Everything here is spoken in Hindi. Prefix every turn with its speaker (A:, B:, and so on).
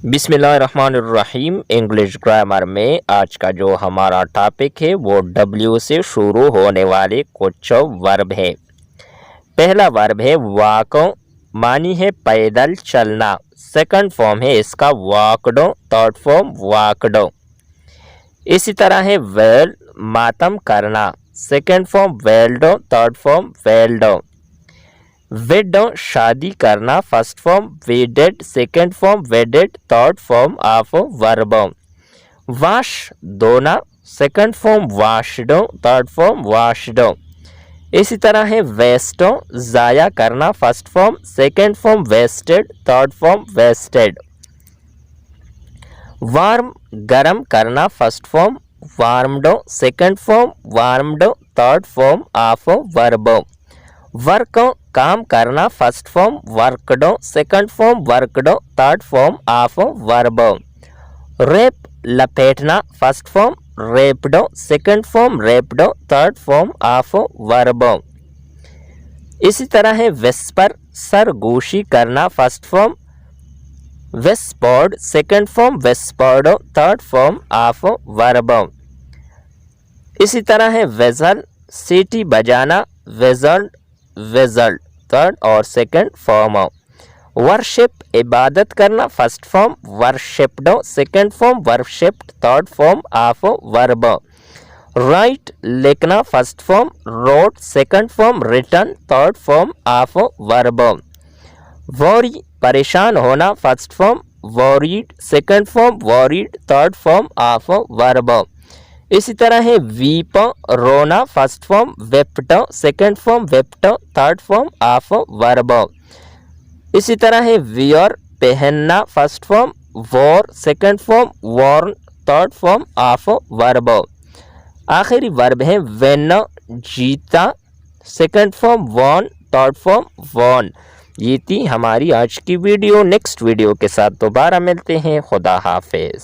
A: बिस्मिल्लाहिर्रहमानिर्रहीम। इंग्लिश ग्रामर में आज का जो हमारा टॉपिक है वो W से शुरू होने वाले कुछ वर्ब है। पहला वर्ब है वॉक, मानी है पैदल चलना। सेकंड फॉर्म है इसका वॉकड, थर्ड फॉर्म वॉकड। इसी तरह है वेल, मातम करना। Second form wailed, third form wailed. Wed, शादी करना। First form wedded, second form wedded, third form of verb. Wash, धोना। Second form washed, third form washed. इसी तरह है वेस्ट, ज़ाया करना। First form, second form wasted, third form wasted. Warm, गरम करना। First form warmed, second form warmed, third form of verb. Work, काम करना। First form worked, second form worked, third form of verb. Wrap, लपेटना। First form wrapped, second form wrapped, third form of verb. इसी तरह है वेस्पर, सरगोशी करना। First form whispered, second form whispered, third form of verb. इसी तरह है वेजल, सीटी बजाना। वेजल्ड, वेजल्ड, थर्ड और सेकंड फॉर्म। वर्शिप, इबादत करना। First form worshipped, second form worshipped, third form of verb. Write, लिखना। First form wrote, second form written, third form of verb. Worry, परेशान होना। First form worried, second form worried, third form of verb. इसी तरह है वीप, रोना। First form wept, second form wept, third form of verb. इसी तरह है वियर, पहनना। First form wore, second form worn, third form of verb. आखिरी वर्ब है वेन, जीता। Second form won, third form won. ये थी हमारी आज की वीडियो। नेक्स्ट वीडियो के साथ दोबारा मिलते हैं। खुदा हाफिज।